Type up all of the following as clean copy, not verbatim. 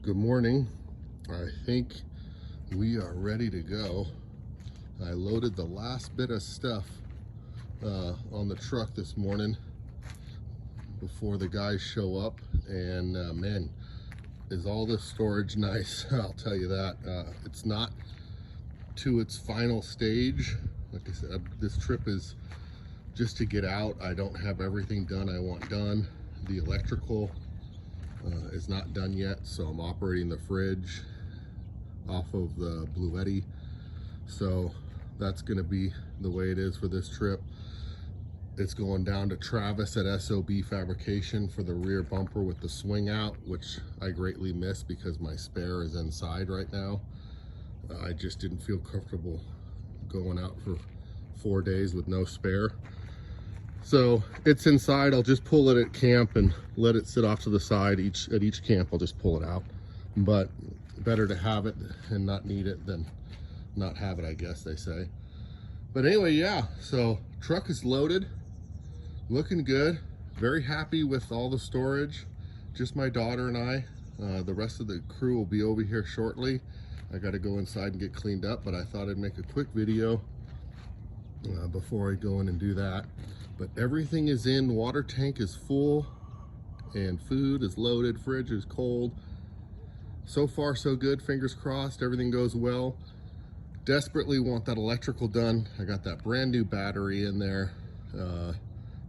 Good morning. I think we are ready to go. I loaded the last bit of stuff on the truck this morning before the guys show up, and man, is all this storage nice. I'll tell you that. It's not to its final stage. Like I said, this trip is just to get out. I don't have everything done I want done. The electrical is not done yet, so I'm operating the fridge off of the Bluetti. So that's going to be the way it is for this trip. It's going down to Travis at SOB Fabrication for the rear bumper with the swing out, which I greatly miss because my spare is inside right now. I just didn't feel comfortable going out for 4 days with no spare. So it's inside. I'll just pull it at camp and let it sit off to the side. At each camp I'll just pull it out, but better to have it and not need it than not have it, I guess they say. But anyway, yeah, so truck is loaded, looking good. Very happy with all the storage. Just my daughter and I. The rest of the crew will be over here shortly. I got to go inside and get cleaned up, but I thought I'd make a quick video before I go in and do that. But everything is in, water tank is full, and food is loaded, fridge is cold. So far so good, fingers crossed, everything goes well. Desperately want that electrical done. I got that brand new battery in there.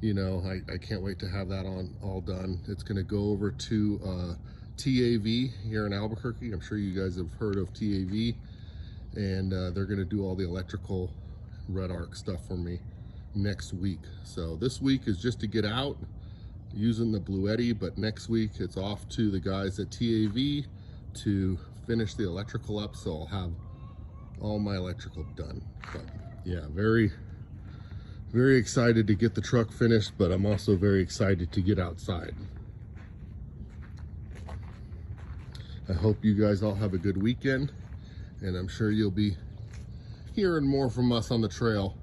You know, I can't wait to have that all done. It's gonna go over to TAV here in Albuquerque. I'm sure you guys have heard of TAV, and they're gonna do all the electrical red arc stuff for me next week. So this week is just to get out using the Bluetti, but next week it's off to the guys at TAV to finish the electrical up, so I'll have all my electrical done. But yeah, very excited to get the truck finished, but I'm also very excited to get outside. I hope you guys all have a good weekend, and I'm sure you'll be hearing more from us on the trail.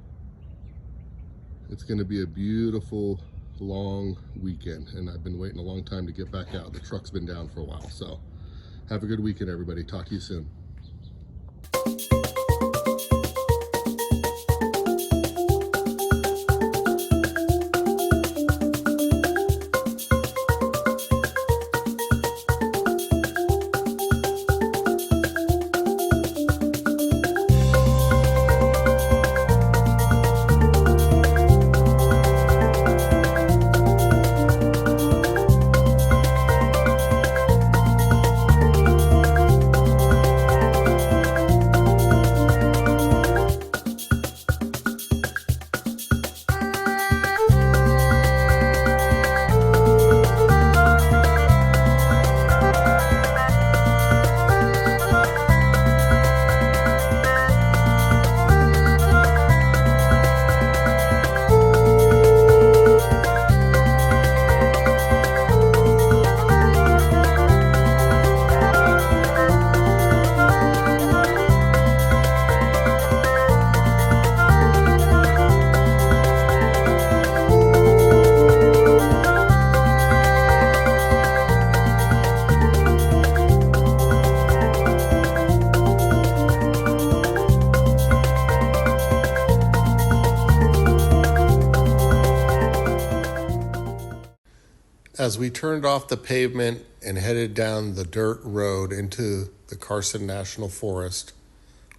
It's going to be a beautiful long weekend, and I've been waiting a long time to get back out. The truck's been down for a while, so have a good weekend, everybody. Talk to you soon. As we turned off the pavement and headed down the dirt road into the Carson National Forest,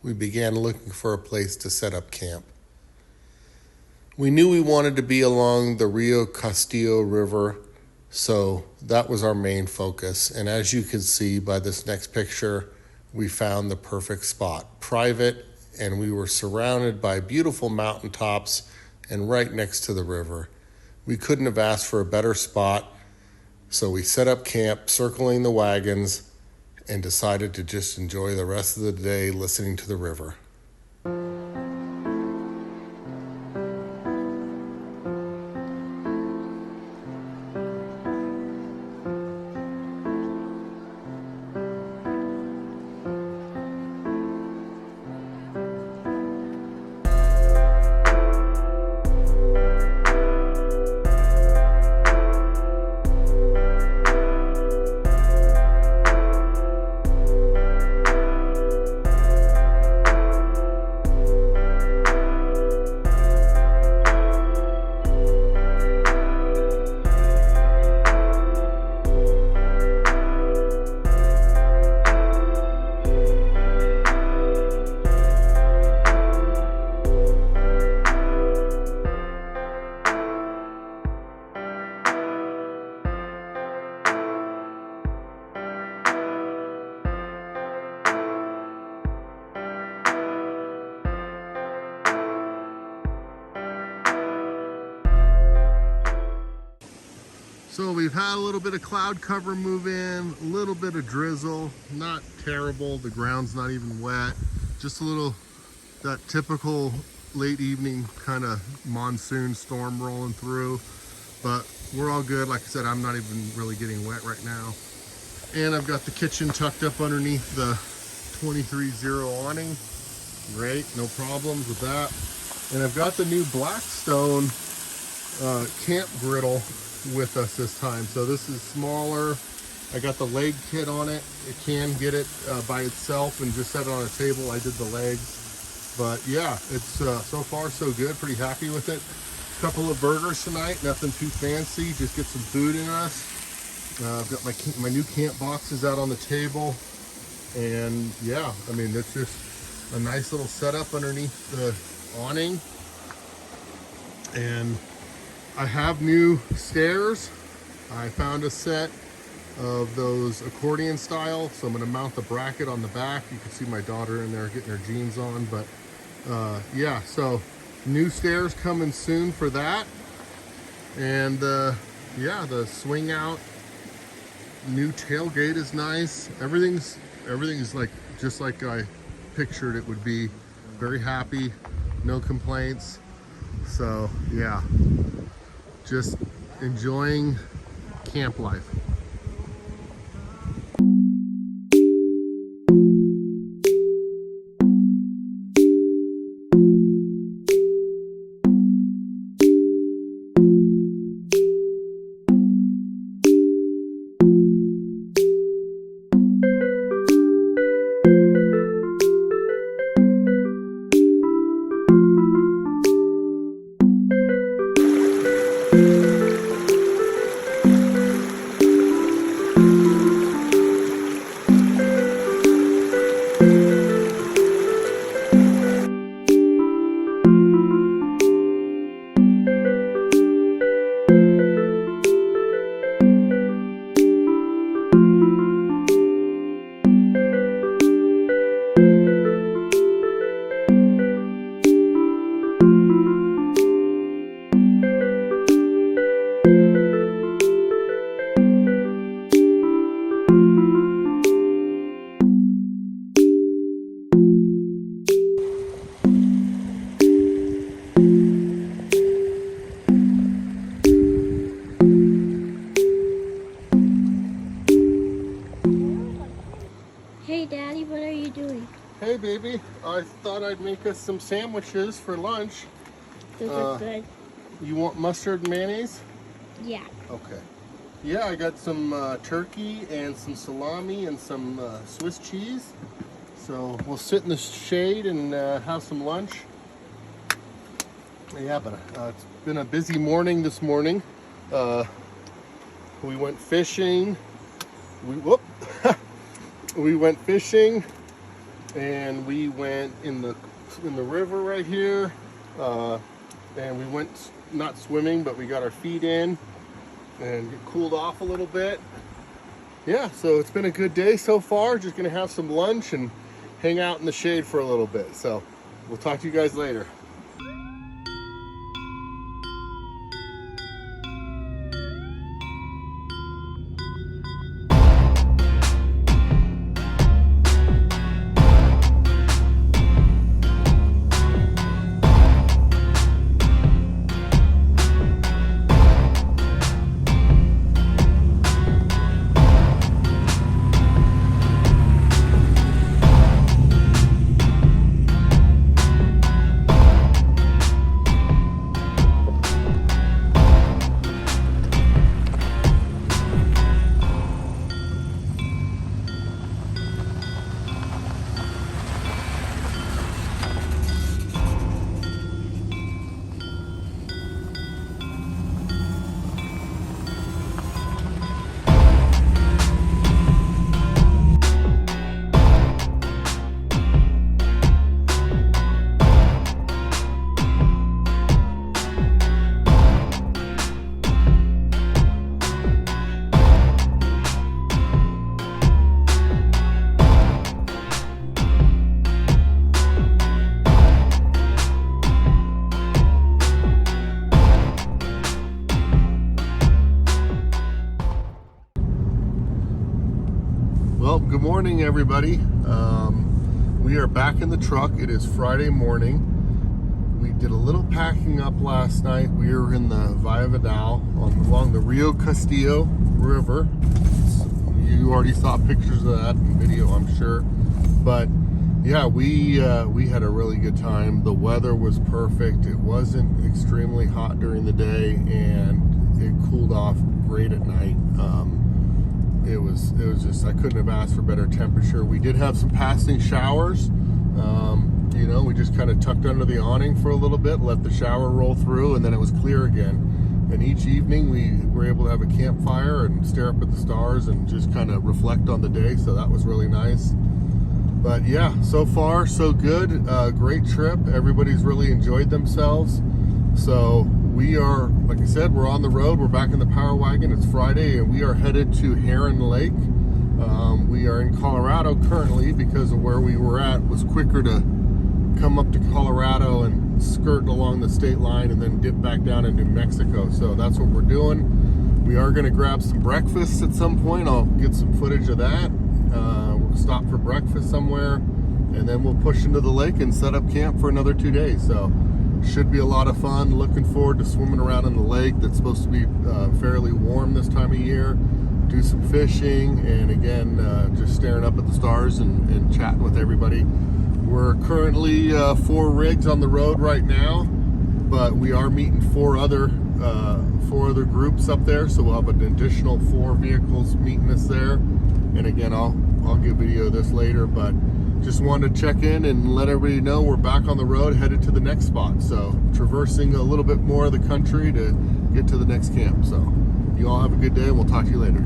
we began looking for a place to set up camp. We knew we wanted to be along the Rio Costilla River, so that was our main focus. And as you can see by this next picture, we found the perfect spot. Private, and we were surrounded by beautiful mountaintops and right next to the river. We couldn't have asked for a better spot. So we set up camp, circling the wagons, and decided to just enjoy the rest of the day listening to the river. So we've had a little bit of cloud cover move in, a little bit of drizzle, not terrible. The ground's not even wet, just a little, that typical late evening kind of monsoon storm rolling through, but we're all good. Like I said, I'm not even really getting wet right now. And I've got the kitchen tucked up underneath the 23-0 awning. Great, no problems with that. And I've got the new Blackstone camp griddle with us this time. So this is smaller. I got the leg kit on it. It can get it by itself and just set it on a table. I did the legs, but yeah, it's so far so good. Pretty happy with it. Couple of burgers tonight, nothing too fancy, just get some food in us. I've got my new camp boxes out on the table, and yeah, I mean, it's just a nice little setup underneath the awning. And I have new stairs. I found a set of those accordion style, so I'm going to mount the bracket on the back. You can see my daughter in there getting her jeans on, but yeah, so new stairs coming soon for that. And yeah, the swing out new tailgate is nice. Everything's like just like I pictured it would be. Very happy, no complaints. So yeah, just enjoying camp life. Hey Daddy, what are you doing? Hey baby, I thought I'd make us some sandwiches for lunch. Those look good. You want mustard and mayonnaise? Yeah. Okay. Yeah, I got some turkey and some salami and some Swiss cheese. So we'll sit in the shade and have some lunch. Yeah, but it's been a busy morning this morning. We went fishing. We went fishing, and we went in the river right here, and we went not swimming, but we got our feet in and get cooled off a little bit. Yeah, so it's been a good day so far. Just gonna have some lunch and hang out in the shade for a little bit. So we'll talk to you guys later. morning, everybody. We are back in the truck. It is Friday morning. We did a little packing up last night. We were in the Via Vidal along the Rio Costilla River. You already saw pictures of that in video, I'm sure. But yeah, we had a really good time. The weather was perfect. It wasn't extremely hot during the day, and it cooled off great at night. It was just, I couldn't have asked for better temperature. We did have some passing showers. You know, we just kind of tucked under the awning for a little bit, let the shower roll through, and then it was clear again. And each evening we were able to have a campfire and stare up at the stars and just kind of reflect on the day. So that was really nice. But yeah, so far so good. Great trip. Everybody's really enjoyed themselves. So we are, like I said, we're on the road. We're back in the Power Wagon. It's Friday, and we are headed to Heron Lake. We are in Colorado currently because of where we were at. It was quicker to come up to Colorado and skirt along the state line and then dip back down into New Mexico. So that's what we're doing. We are going to grab some breakfast at some point. I'll get some footage of that. We'll stop for breakfast somewhere, and then we'll push into the lake and set up camp for another 2 days. So should be a lot of fun. Looking forward to swimming around in the lake that's supposed to be fairly warm this time of year. Do some fishing, and again, just staring up at the stars and chatting with everybody. We're currently 4 rigs on the road right now, but we are meeting four other groups up there, so we'll have an additional 4 vehicles meeting us there. And again, I'll get video of this later, but just wanted to check in and let everybody know we're back on the road, headed to the next spot. So traversing a little bit more of the country to get to the next camp. So you all have a good day, and we'll talk to you later.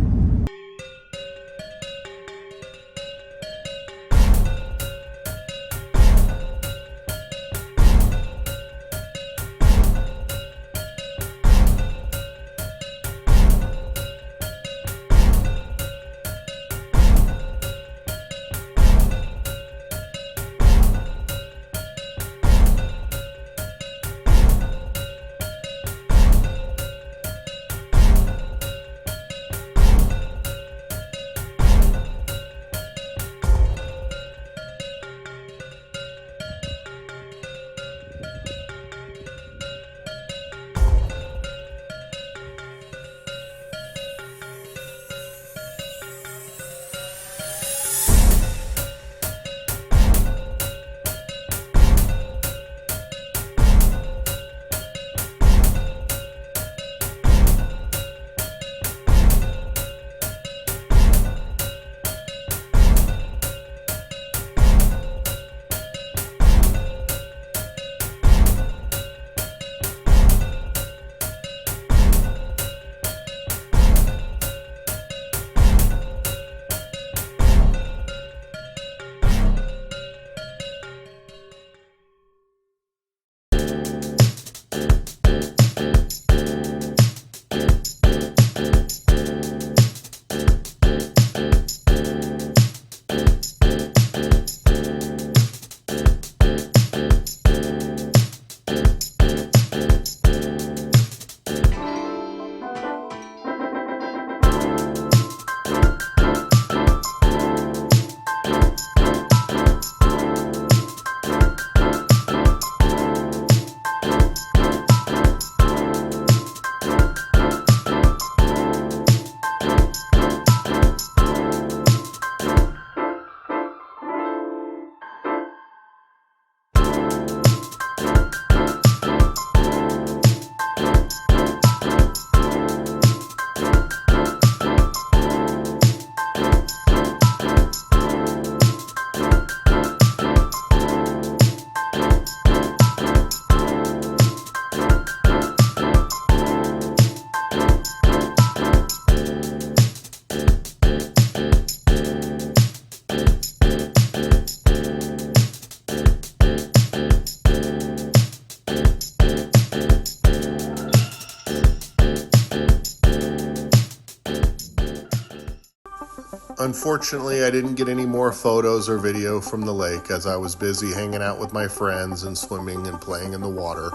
Unfortunately, I didn't get any more photos or video from the lake as I was busy hanging out with my friends and swimming and playing in the water.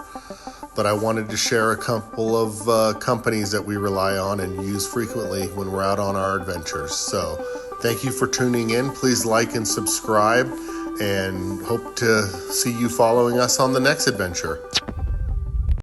But I wanted to share a couple of companies that we rely on and use frequently when we're out on our adventures. So Thank you for tuning in. Please like and subscribe, and hope to see you following us on the next adventure.